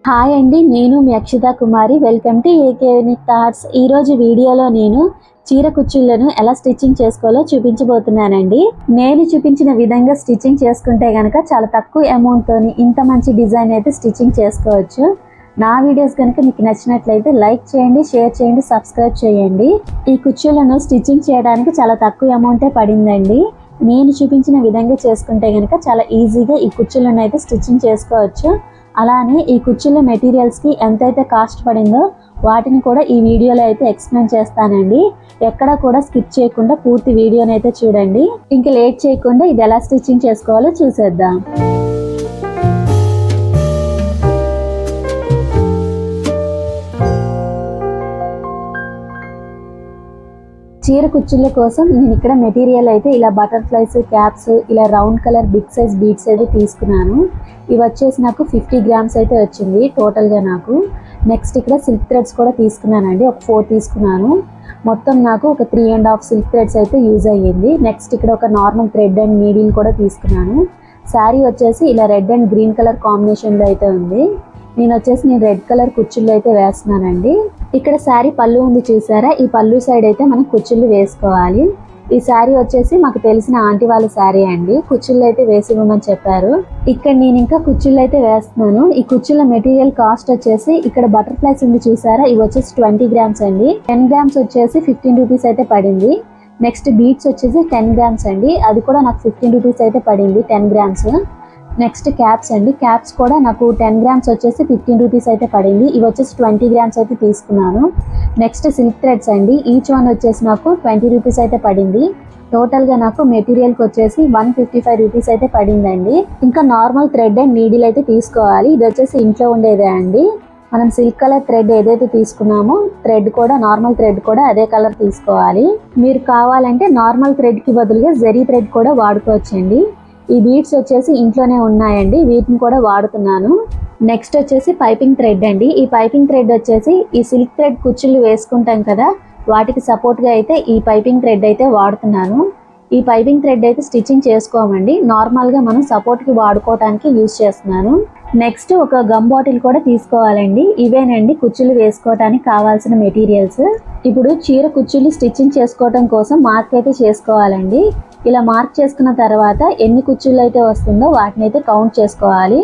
Hi అండి, నేను మీ Akshita Kumari. Welcome to AK unique thoughts. ఈరోజు వీడియోలో నేను చీర కుచ్చుళ్లను ఎలా స్టిచ్చింగ్ చేసుకోవాలో చూపించబోతున్నానండి. నేను చూపించిన విధంగా స్టిచ్చింగ్ చేసుకుంటే కనుక చాలా తక్కువ అమౌంట్తోని ఇంత మంచి డిజైన్ అయితే స్టిచ్చింగ్ చేసుకోవచ్చు. నా వీడియోస్ కనుక మీకు నచ్చినట్లయితే లైక్ చేయండి, షేర్ చేయండి, సబ్స్క్రైబ్ చేయండి. ఈ కుచ్చుళ్లను స్టిచ్చింగ్ చేయడానికి చాలా తక్కువ అమౌంటే పడిందండి. నేను చూపించిన విధంగా చేసుకుంటే కనుక చాలా ఈజీగా ఈ కుచ్చుళ్లను అయితే స్టిచ్చింగ్ చేసుకోవచ్చు. అలానే ఈ కుర్చీల మెటీరియల్స్కి ఎంతైతే కాస్ట్ పడిందో వాటిని కూడా ఈ వీడియోలో అయితే ఎక్స్ప్లెయిన్ చేస్తానండి. ఎక్కడ కూడా స్కిప్ చేయకుండా పూర్తి వీడియోని అయితే చూడండి. ఇంకా లేట్ చేయకుండా ఇది ఎలా స్టిచ్చింగ్ చేసుకోవాలో చూసేద్దాం. చీర కుచ్చుళ్ళ కోసం నేను ఇక్కడ మెటీరియల్ అయితే ఇలా బటర్ఫ్లైస్, క్యాప్స్, ఇలా round colour big size beads అయితే తీసుకున్నాను. ఇవి వచ్చేసి నాకు 50 గ్రామ్స్ అయితే వచ్చింది టోటల్గా నాకు. నెక్స్ట్ ఇక్కడ సిల్క్ థ్రెడ్స్ కూడా తీసుకున్నానండి, ఒక 4 తీసుకున్నాను. మొత్తం నాకు ఒక 3.5 సిల్క్ థ్రెడ్స్ అయితే యూజ్ అయ్యింది. నెక్స్ట్ ఇక్కడ ఒక నార్మల్ థ్రెడ్ అండ్ నీడిల్ కూడా తీసుకున్నాను. శారీ వచ్చేసి ఇలా రెడ్ అండ్ గ్రీన్ కలర్ కాంబినేషన్లో అయితే ఉంది. నేను రెడ్ కలర్ కుచ్చుళ్ళు అయితే వేస్తున్నానండి. ఇక్కడ శారీ పళ్ళు ఉంది చూసారా, ఈ పళ్ళు సైడ్ అయితే మనం కుచ్చుళ్ళు వేసుకోవాలి. ఈ శారీ వచ్చేసి మాకు తెలిసిన ఆంటీ వాళ్ళ శారీ అండి. కుచ్చుళ్ళు అయితే వేసి ఇవ్వమని చెప్పారు. ఇక్కడ నేను ఇంకా కుచ్చుళ్ళు అయితే వేస్తున్నాను. ఈ కుచ్చుళ్ళ మెటీరియల్ కాస్ట్ వచ్చేసి ఇక్కడ బటర్ఫ్లైస్ ఉంది చూసారా, ఇవి వచ్చేసి 20 గ్రామ్స్ అండి. 10 గ్రామ్స్ వచ్చేసి 15 రూపీస్ అయితే పడింది. నెక్స్ట్ బీడ్స్ వచ్చేసి 10 గ్రామ్స్ అండి, అది కూడా నాకు 15 రూపీస్ అయితే పడింది 10 గ్రామ్స్. నెక్స్ట్ క్యాప్స్ అండి, క్యాప్స్ కూడా నాకు 10 గ్రామ్స్ వచ్చేసి 15 రూపీస్ అయితే పడింది. ఇవి వచ్చేసి 20 గ్రామ్స్ అయితే తీసుకున్నాను. నెక్స్ట్ సిల్క్ థ్రెడ్స్ అండి, ఈచ్ వన్ వచ్చేసి నాకు 20 రూపీస్ అయితే పడింది. టోటల్గా నాకు మెటీరియల్కి వచ్చేసి 155 రూపీస్ అయితే పడిందండి. ఇంకా నార్మల్ థ్రెడ్ అండ్ నీడిల్ అయితే తీసుకోవాలి. ఇది వచ్చేసి ఇంట్లో ఉండేదే అండి. మనం సిల్క్ కలర్ థ్రెడ్ ఏదైతే తీసుకున్నామో థ్రెడ్ కూడా నార్మల్ థ్రెడ్ కూడా అదే కలర్ తీసుకోవాలి. మీరు కావాలంటే నార్మల్ థ్రెడ్కి బదులుగా జరీ థ్రెడ్ కూడా వాడుకోవచ్చండి. ఈ బీడ్స్ వచ్చేసి ఇంట్లోనే ఉన్నాయండి, వీటిని కూడా వాడుతున్నాను. నెక్స్ట్ వచ్చేసి పైపింగ్ థ్రెడ్ అండి. ఈ పైపింగ్ థ్రెడ్ వచ్చేసి ఈ సిల్క్ థ్రెడ్ కుచ్చుళ్ళు వేసుకుంటాం కదా, వాటికి సపోర్ట్గా అయితే ఈ పైపింగ్ థ్రెడ్ అయితే వాడుతున్నాను. ఈ పైపింగ్ థ్రెడ్ అయితే స్టిచ్చింగ్ చేసుకోమండి, నార్మల్గా మనం సపోర్ట్కి వాడుకోవడానికి యూజ్ చేస్తున్నాను. నెక్స్ట్ ఒక గమ్ బాటిల్ కూడా తీసుకోవాలండి. ఇవేనండి కుచ్చుళ్ళు వేసుకోవడానికి కావాల్సిన మెటీరియల్స్. ఇప్పుడు చీర కుచ్చుళ్ళు స్టిచ్చింగ్ చేసుకోవడం కోసం మార్క్ అయితే చేసుకోవాలండి. ఇలా మార్క్ చేసుకున్న తర్వాత ఎన్ని కుచ్చుళ్ళు అయితే వస్తుందో వాటిని అయితే కౌంట్ చేసుకోవాలి.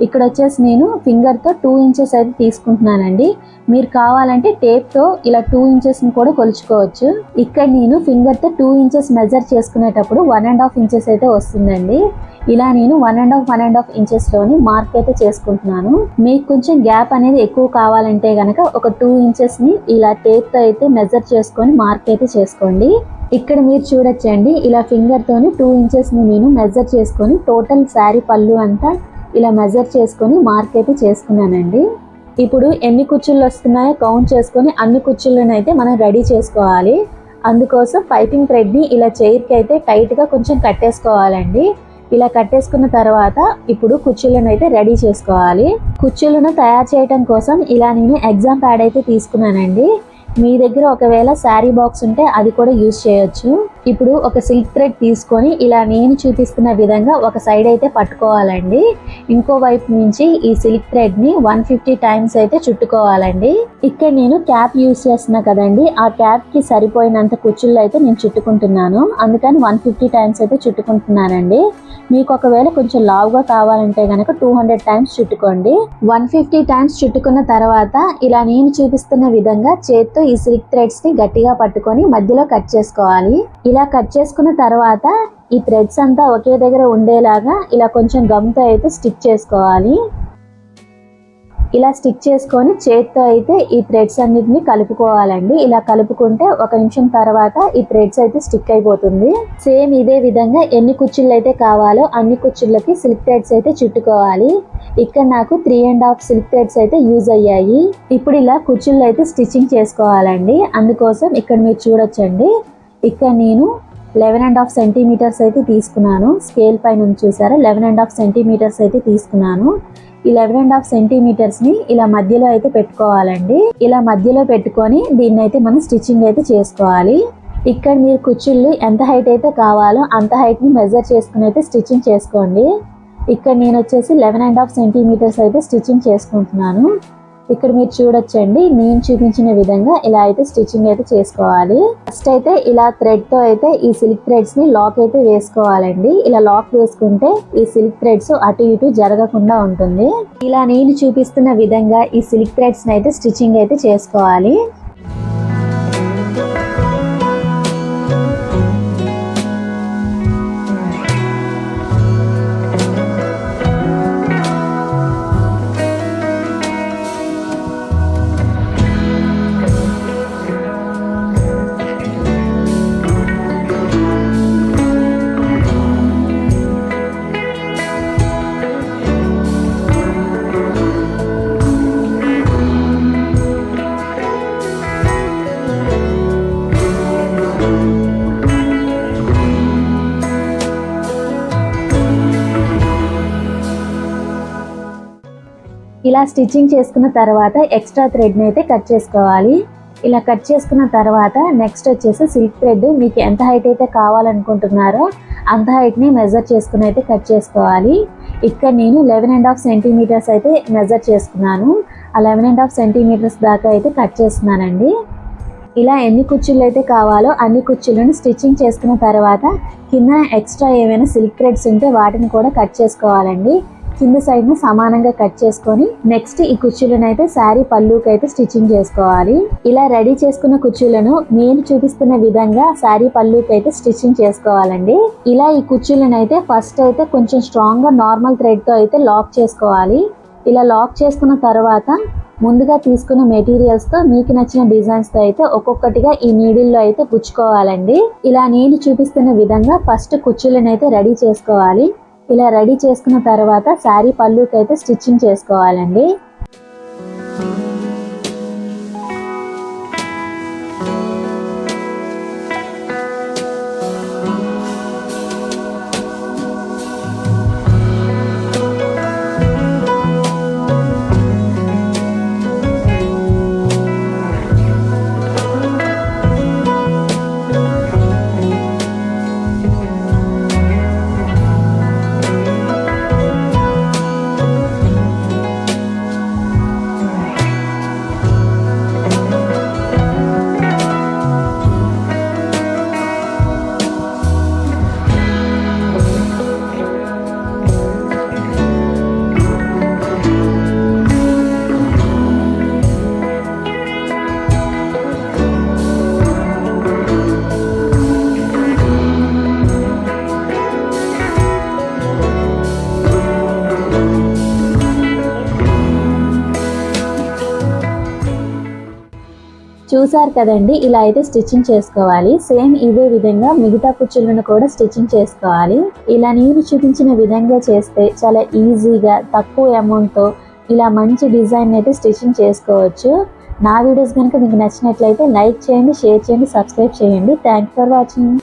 ఇక్కడ వచ్చేసి నేను ఫింగర్తో 2 ఇంచెస్ అయితే తీసుకుంటున్నానండి. మీరు కావాలంటే టేప్తో ఇలా 2 ఇంచెస్ని కూడా కొలుచుకోవచ్చు. ఇక్కడ నేను ఫింగర్తో 2 ఇంచెస్ మెజర్ చేసుకునేటప్పుడు 1.5 ఇంచెస్ అయితే వస్తుందండి. ఇలా నేను 1.5 ఇంచెస్లోని మార్క్ అయితే చేసుకుంటున్నాను. మీకు కొంచెం గ్యాప్ అనేది ఎక్కువ కావాలంటే కనుక ఒక 2 ఇంచెస్ని ఇలా టేప్తో అయితే మెజర్ చేసుకొని మార్క్ అయితే చేసుకోండి. ఇక్కడ మీరు చూడొచ్చండి, ఇలా ఫింగర్తోని 2 ఇంచెస్ని నేను మెజర్ చేసుకొని టోటల్ శారీ పళ్ళు అంతా ఇలా మెజర్ చేసుకొని మార్క్ అయితే చేసుకున్నానండి. ఇప్పుడు ఎన్ని కుచ్చుళ్ళు వస్తున్నాయో కౌంట్ చేసుకొని అన్ని కుచ్చుళ్ళను అయితే మనం రెడీ చేసుకోవాలి. అందుకోసం పైపింగ్ థ్రెడ్ని ఇలా చైర్కి అయితే టైట్గా కొంచెం కట్టేసుకోవాలండి. ఇలా కట్టేసుకున్న తర్వాత ఇప్పుడు కుచ్చుళ్ళను అయితే రెడీ చేసుకోవాలి. కుచ్చుళ్ళను తయారు చేయడం కోసం ఇలా నేను ఎగ్జామ్ ప్యాడ్ అయితే తీసుకున్నానండి. మీ దగ్గర ఒకవేళ శారీ బాక్స్ ఉంటే అది కూడా యూజ్ చేయొచ్చు. ఇప్పుడు ఒక సిల్క్ థ్రెడ్ తీసుకొని ఇలా నేను చూపిస్తున్న విధంగా ఒక సైడ్ అయితే పట్టుకోవాలండి. ఇంకో వైపు నుంచి ఈ సిల్క్ థ్రెడ్ని 150 టైమ్స్ అయితే చుట్టుకోవాలండి. ఇక్కడ నేను క్యాప్ యూజ్ చేస్తున్నా కదండి, ఆ క్యాప్కి సరిపోయినంత కుచ్చుళ్ళు అయితే నేను చుట్టుకుంటున్నాను. అందుకని 150 టైమ్స్ అయితే చుట్టుకుంటున్నానండి. మీకు ఒకవేళ కొంచెం లావుగా కావాలంటే కనుక 200 టైమ్స్ చుట్టుకోండి. 150 టైమ్స్ చుట్టుకున్న తర్వాత ఇలా నేను చూపిస్తున్న విధంగా చేత్తో ఈ సిల్క్ థ్రెడ్స్ ని గట్టిగా పట్టుకొని మధ్యలో కట్ చేసుకోవాలి. ఇలా కట్ చేసుకున్న తర్వాత ఈ థ్రెడ్స్ అంతా ఒకే దగ్గర ఉండేలాగా ఇలా కొంచెం గమ్తో అయితే స్టిక్ చేసుకోవాలి. ఇలా స్టిక్ చేసుకొని చేత్తో అయితే ఈ థ్రెడ్స్ అన్నిటిని కలుపుకోవాలండి. ఇలా కలుపుకుంటే 1 నిమిషం తర్వాత ఈ థ్రెడ్స్ అయితే స్టిక్ అయిపోతుంది. సేమ్ ఇదే విధంగా ఎన్ని కుచ్చుళ్ళు అయితే కావాలో అన్ని కుచ్చుళ్ళకి సిల్క్ థ్రెడ్స్ అయితే చుట్టుకోవాలి. ఇక్కడ నాకు 3.5 సిల్క్ థ్రెడ్స్ అయితే యూజ్ అయ్యాయి. ఇప్పుడు ఇలా కుచ్చుళ్ళు అయితే స్టిచ్చింగ్ చేసుకోవాలండి. అందుకోసం ఇక్కడ మీరు చూడొచ్చండి, ఇక్కడ నేను 11.5 సెంటీమీటర్స్ అయితే తీసుకున్నాను. స్కేల్ పైన చూసారా, 11.5 సెంటీమీటర్స్ అయితే తీసుకున్నాను. ఈ 11.5 సెంటీమీటర్స్ని ఇలా మధ్యలో అయితే పెట్టుకోవాలండి. ఇలా మధ్యలో పెట్టుకొని దీన్ని అయితే మనం స్టిచ్చింగ్ అయితే చేసుకోవాలి. ఇక్కడ మీరు కుచ్చుళ్ళు ఎంత హైట్ అయితే కావాలో అంత హైట్ని మెజర్ చేసుకుని అయితే స్టిచ్చింగ్ చేసుకోండి. ఇక్కడ నేను వచ్చేసి 11.5 సెంటీమీటర్స్ అయితే స్టిచ్చింగ్ చేసుకుంటున్నాను. ఇక్కడ మీరు చూడొచ్చండి, నేను చూపించిన విధంగా ఇలా అయితే స్టిచ్చింగ్ అయితే చేసుకోవాలి. ఫస్ట్ అయితే ఇలా థ్రెడ్ తో అయితే ఈ సిల్క్ థ్రెడ్స్ ని లాక్ అయితే వేసుకోవాలండి. ఇలా లాక్ వేసుకుంటే ఈ సిల్క్ థ్రెడ్స్ అటు ఇటు జరగకుండా ఉంటుంది. ఇలా నేను చూపిస్తున్న విధంగా ఈ సిల్క్ థ్రెడ్స్ ని అయితే స్టిచ్చింగ్ అయితే చేసుకోవాలి. ఇలా స్టిచ్చింగ్ చేసుకున్న తర్వాత ఎక్స్ట్రా థ్రెడ్ని అయితే కట్ చేసుకోవాలి. ఇలా కట్ చేసుకున్న తర్వాత నెక్స్ట్ వచ్చేసి సిల్క్ థ్రెడ్ మీకు ఎంత హైట్ అయితే కావాలనుకుంటున్నారో అంత హైట్ని మెజర్ చేసుకుని అయితే కట్ చేసుకోవాలి. ఇక్కడ నేను 11.5 సెంటీమీటర్స్ అయితే మెజర్ చేసుకున్నాను. ఆ 11.5 సెంటీమీటర్స్ దాకా అయితే కట్ చేస్తున్నానండి. ఇలా ఎన్ని కుచ్చుళ్ళు అయితే కావాలో అన్ని కుచ్చులను స్టిచ్చింగ్ చేసుకున్న తర్వాత కింద ఎక్స్ట్రా ఏమైనా సిల్క్ థ్రెడ్స్ ఉంటే వాటిని కూడా కట్ చేసుకోవాలండి. కింద సైడ్ ను సమానంగా కట్ చేసుకొని నెక్స్ట్ ఈ కుచ్చులను అయితే శారీ పళ్ళుకి అయితే స్టిచ్చింగ్ చేసుకోవాలి. ఇలా రెడీ చేసుకున్న కుచ్చులను నేను చూపిస్తున్న విధంగా శారీ పళ్ళుకి అయితే స్టిచ్చింగ్ చేసుకోవాలండి. ఇలా ఈ కుచ్చులను అయితే ఫస్ట్ అయితే కొంచెం స్ట్రాంగ్ గా నార్మల్ థ్రెడ్ తో అయితే లాక్ చేసుకోవాలి. ఇలా లాక్ చేసుకున్న తర్వాత ముందుగా తీసుకున్న మెటీరియల్స్ తో మీకు నచ్చిన డిజైన్స్ తో అయితే ఒక్కొక్కటిగా ఈ నీడిల్లో అయితే గుచ్చుకోవాలండి. ఇలా నేను చూపిస్తున్న విధంగా ఫస్ట్ కుచ్చులను అయితే రెడీ చేసుకోవాలి. ఇలా రెడీ చేసుకున్న తర్వాత శారీ పళ్ళుకి అయితే స్టిచ్చింగ్ చేసుకోవాలండి. చూసారు కదండి, ఇలా అయితే స్టిచ్చింగ్ చేసుకోవాలి. సేమ్ ఇదే విధంగా మిగతా కుచ్చులను కూడా స్టిచ్చింగ్ చేసుకోవాలి. ఇలా నేను చూపించిన విధంగా చేస్తే చాలా ఈజీగా తక్కువ అమౌంట్తో ఇలా మంచి డిజైన్ అయితే స్టిచ్చింగ్ చేసుకోవచ్చు. నా వీడియోస్ కనుక మీకు నచ్చినట్లయితే లైక్ చేయండి, షేర్ చేయండి, సబ్స్క్రైబ్ చేయండి. Thanks for watching.